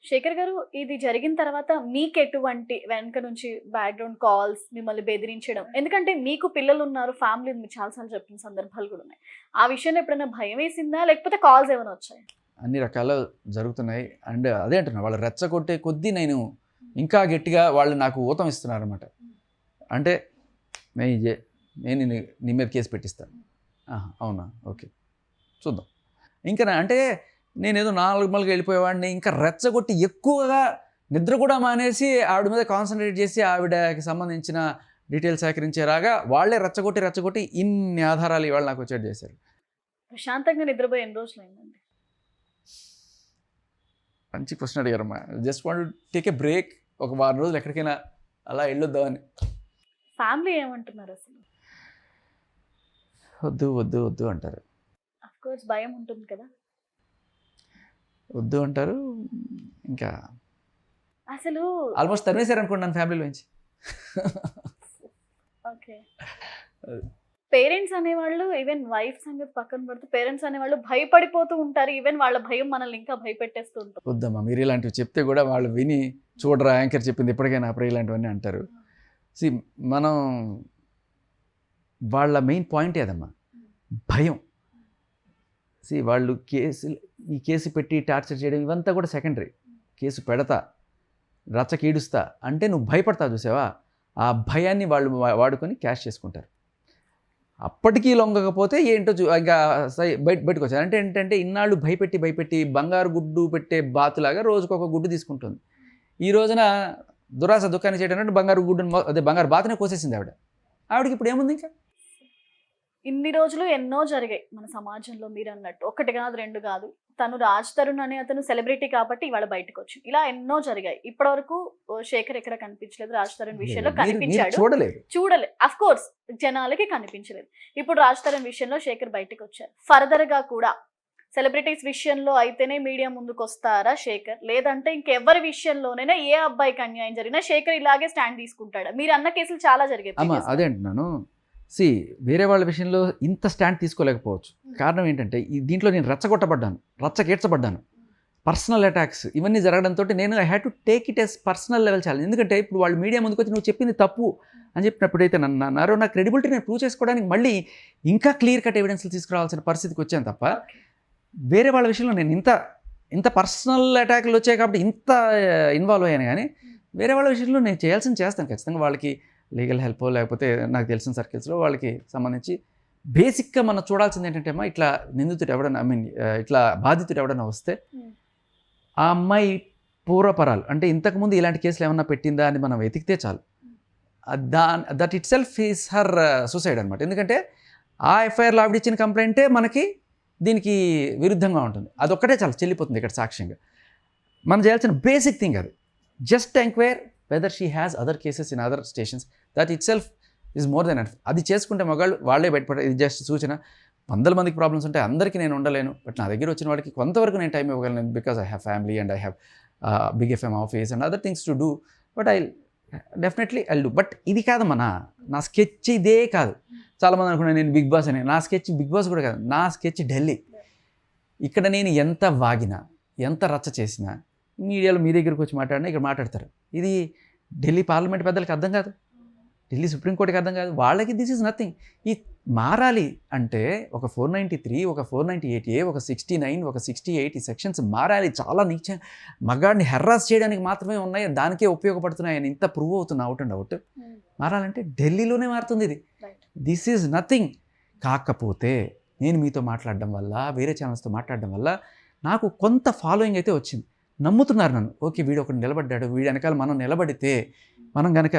శేఖర్ గారు, ఇది జరిగిన తర్వాత మీకెటువంటి వెనక నుంచి బ్యాక్‌గ్రౌండ్ కాల్స్, మిమ్మల్ని బెదిరించడం, ఎందుకంటే మీకు పిల్లలున్నారు, ఫ్యామిలీ ఉంది, మీరు చాలా సార్లు చెప్పిన సందర్భాలు కూడా ఉన్నాయి. ఆ విషయంలో ఎప్పుడైనా భయమేసిందా? లేకపోతే కాల్స్ ఏమైనా వచ్చాయా? అన్ని రకాలు జరుగుతున్నాయి. అండ్ అదే అంటున్నా, వాళ్ళు రెచ్చగొట్టే కొద్దీ నేను ఇంకా గట్టిగా వాళ్ళు నాకు ఊతం ఇస్తున్నారనమాట. అంటే నేను నీ మీద కేసు పెట్టిస్తాను. అవునా, ఓకే, చూద్దాం. ఇంకా అంటే నేనేదో నార్మల్గా వెళ్ళిపోయేవాడిని, ఇంకా రెచ్చగొట్టి ఎక్కువగా నిద్ర కూడా మానేసి ఆవిడ మీద కాన్సన్ట్రేట్ చేసి ఆవిడకి సంబంధించిన డీటెయిల్స్ సేకరించేలాగా వాళ్ళే రెచ్చగొట్టి ఇన్ని ఆధారాలు ఇవాళ నాకు వచ్చేట్టు చేశారు. ప్రశాంతంగా నిద్రపోయి ఎన్ని రోజులైందండి? మంచి క్వశ్చన్ అడిగారమ్మా. Just want take a break, ఒక వారం రోజులు ఎక్కడికైనా అలా వెళ్ళొద్దామని. ఫ్యామిలీ ఏమంటున్నారు అసలు? వద్దు వద్దు వద్దు అంటారు. ఆఫ్ కోర్స్ భయం ఉంటుంది కదా. వద్దు అంటారు. ఇంకా అసలు ఆల్మోస్ట్ తరిమేశారు అనుకుంటున్నాను ఫ్యామిలీలోంచి. ఓకే. పేరెంట్స్ అనేవాళ్ళు, ఈవెన్ వైఫ్ సంగతి పక్కన పెడితే పేరెంట్స్ అనేవాళ్ళు భయపడిపోతూ ఉంటారు. ఈవెన్ వాళ్ళ భయం మనల్ని ఇంకా భయపెట్టేస్తూ ఉంటుంది. వద్దమ్మా, మీరు ఇలాంటివి చెప్తే కూడా వాళ్ళు విని చూడరా యాంకర్ చెప్పింది ఇప్పటికైనా అప్పుడు ఇలాంటివన్నీ అంటారు. సి మనం వాళ్ళ మెయిన్ పాయింట్ ఏదమ్మా, భయం. సి వాళ్ళు ఈ కేసు పెట్టి టార్చర్ చేయడం ఇవంతా కూడా సెకండరీ. కేసు పెడతా, రచ్చకీడుస్తా అంటే నువ్వు భయపడతావు చూసావా, ఆ భయాన్ని వాళ్ళు వాడుకొని క్యాష్ చేసుకుంటారు. అప్పటికీ లొంగకపోతే ఏంటో ఇంకా బయటకు వచ్చారు. అంటే ఏంటంటే ఇన్నాళ్ళు భయపెట్టి బంగారు గుడ్డు పెట్టే బాతులాగా రోజుకొక గుడ్డు తీసుకుంటుంది. ఈ రోజున దురాశ దుఃఖాన్ని చేయడం బంగారు గుడ్డుని, అదే బంగారు బాతునే కోసేసింది ఆవిడకి ఇప్పుడు ఏముంది ఇంకా. ఇన్ని రోజులు ఎన్నో జరిగాయి మన సమాజంలో, మీరు అన్నట్టు ఒకటి కాదు రెండు కాదు. తను రాజ్ తరుణ్ అనే అతను సెలబ్రిటీ కాబట్టి ఇవాళ బయటకు వచ్చి ఇలా ఎన్నో జరిగాయి. ఇప్పటి వరకు శేఖర్ ఎక్కడ కనిపించలేదు, రాజ్ తరుణ్ విషయంలో కనిపించాడు, చూడలేదు. అఫ్ కోర్స్ జనాలకి కనిపించలేదు. ఇప్పుడు రాజ్ తరుణ్ విషయంలో శేఖర్ బయటకు వచ్చారు. ఫర్దర్ గా కూడా సెలబ్రిటీస్ విషయంలో అయితేనే మీడియా ముందుకు వస్తారా శేఖర్, లేదంటే ఇంకెవరి విషయంలోనైనా ఏ అబ్బాయికి అన్యాయం జరిగినా శేఖర్ ఇలాగే స్టాండ్ తీసుకుంటాడా? మీరు అన్న కేసులు చాలా జరిగాయి. అదే అంటున్నాను. వేరే వాళ్ళ విషయంలో ఇంత స్టాండ్ తీసుకోలేకపోవచ్చు. కారణం ఏంటంటే దీంట్లో నేను రచ్చగీడ్చబడ్డాను. పర్సనల్ అటాక్స్ ఇవన్నీ జరగడంతో నేను I had to take it as personal level challenge. ఎందుకంటే ఇప్పుడు వాళ్ళు మీడియా ముందుకు వచ్చి నువ్వు చెప్పింది తప్పు అని చెప్పినప్పుడైతే నన్ను అన్నారు, నా క్రెడిబిలిటీ నేను ప్రూవ్ చేసుకోవడానికి మళ్ళీ ఇంకా క్లియర్ కట్ ఎవిడెన్స్లు తీసుకురావాల్సిన పరిస్థితికి వచ్చాను తప్ప, వేరే వాళ్ళ విషయంలో నేను ఇంత పర్సనల్ అటాక్లు వచ్చాయి కాబట్టి ఇంత ఇన్వాల్వ్ అయ్యాను. కానీ వేరే వాళ్ళ విషయంలో నేను చేయాల్సింది చేస్తాను ఖచ్చితంగా. వాళ్ళకి లీగల్ హెల్ప్ లేకపోతే నాకు తెలిసిన సర్కిల్స్లో వాళ్ళకి సంబంధించి బేసిక్గా మనం చూడాల్సింది ఏంటంటే అమ్మా, ఇట్లా నిందితుడు ఎవడన్నా ఇట్లా బాధితుడు ఎవడన్నా వస్తే ఆ అమ్మాయి పూర్వపరాలు అంటే ఇంతకుముందు ఇలాంటి కేసులు ఏమన్నా పెట్టిందా అని మనం వెతికితే చాలు. That it self is her suicide అనమాట. ఎందుకంటే ఆ ఎఫ్ఐఆర్లో ఆవిడ ఇచ్చిన కంప్లైంటే మనకి దీనికి విరుద్ధంగా ఉంటుంది. అదొక్కటే చాలా చెల్లిపోతుంది ఇక్కడ సాక్ష్యంగా. మనం చేయాల్సిన బేసిక్ థింగ్ అది. Just enquire whether she has other cases in other stations. That it self is more than enough. అది చేసుకుంటే మగాళ్ళు వాళ్ళే బయటపడారు. ఇది జస్ట్ సూచన. 100 మందికి ప్రాబ్లమ్స్ ఉంటాయి, అందరికీ నేను ఉండలేను. బట్ నా దగ్గర వచ్చిన వాడికి కొంతవరకు నేను టైం ఇవ్వగలను. Because I have family and I have big FM office and other things to do. But definitely I do. But ఇది కాదమ్మా, నా స్కెచ్ ఇదే కాదు. చాలామంది అనుకున్నాను నేను బిగ్ బాస్ అని. నా స్కెచ్ బిగ్ బాస్ కూడా కాదు, నా స్కెచ్ ఢిల్లీ. ఇక్కడ నేను ఎంత వాగినా, ఎంత రచ్చ చేసినా మీడియాలో మీ దగ్గరికి వచ్చి మాట్లాడినా ఇక్కడ మాట్లాడతారు. ఇది ఢిల్లీ పార్లమెంట్ పెద్దలకు అర్థం కాదు, ఢిల్లీ సుప్రీంకోర్టుకి అర్థం కాదు. వాళ్ళకి దిస్ ఈజ్ నథింగ్. ఈ మారాలి అంటే ఒక 493, ఒక 498A, ఒక 69, ఒక 68 ఈ సెక్షన్స్ మారాలి. చాలా నీచ మగాడిని హెర్రాస్ చేయడానికి మాత్రమే ఉన్నాయి, దానికే ఉపయోగపడుతున్నాయని ఇంత ప్రూవ్ అవుతుంది అవుట్ అండ్ అవుట్. మారాలంటే ఢిల్లీలోనే మారుతుంది ఇది. This is nothing. కాకపోతే నేను మీతో మాట్లాడడం వల్ల, వేరే ఛానల్స్తో మాట్లాడడం వల్ల నాకు కొంత ఫాలోయింగ్ అయితే వచ్చింది. నమ్ముతున్నారు నన్ను. ఓకే, వీడు ఒకటి నిలబడ్డాడు, వీడి వెనకాల మనం నిలబడితే మనం కనుక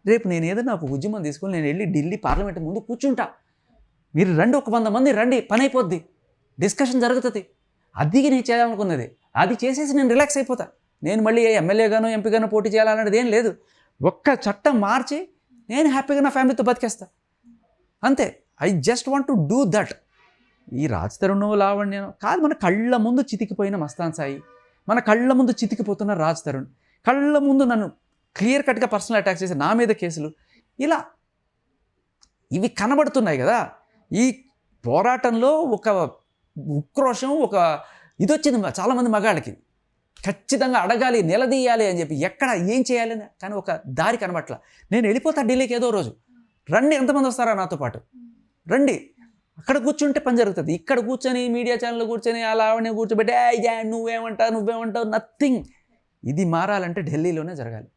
రేపు నేను ఏదైనా ఒక ఉద్యమం తీసుకొని నేను వెళ్ళి ఢిల్లీ పార్లమెంట్ ముందు కూర్చుంటా. మీరు రండి, ఒక 100 మంది రండి, పని అయిపోద్ది, డిస్కషన్ జరుగుతుంది. అది నేను చేయాలనుకున్నది. అది చేసేసి నేను రిలాక్స్ అయిపోతా. నేను మళ్ళీ ఎమ్మెల్యేగానో ఎంపీగానో పోటీ చేయాలన్నది ఏం లేదు. ఒక్క చట్టం మార్చి నేను హ్యాపీగా నా ఫ్యామిలీతో బతికేస్తా, అంతే. I just want to do that. ఈ రాజ్ తరుణ్ లావణ్యం కాదు, మన కళ్ళ ముందు చితికిపోయిన మస్తాన్ సాయి, మన కళ్ళ ముందు చితికిపోతున్న రాజ్ తరుణ్, కళ్ళ ముందు నన్ను క్లియర్ కట్గా పర్సనల్ అటాక్స్ చేసి నా మీద కేసులు, ఇలా ఇవి కనబడుతున్నాయి కదా. ఈ పోరాటంలో ఒక ఉక్రోషం, ఒక ఇది వచ్చింది చాలామంది మగాళ్ళకి. ఖచ్చితంగా అడగాలి, నిలదీయాలి అని చెప్పి ఎక్కడ ఏం చేయాలి అని, కానీ ఒక దారి కనబట్ల. నేను వెళ్ళిపోతా ఢిల్లీకి ఏదో రోజు, రండి ఎంతమంది వస్తారా నాతో పాటు, రండి. అక్కడ కూర్చుంటే పని జరుగుతుంది. ఇక్కడ కూర్చొని మీడియా ఛానల్లో కూర్చొని అలా కూర్చోబెట్టి నువ్వేమంటావు, నథింగ్. ఇది మారాలంటే ఢిల్లీలోనే జరగాలి.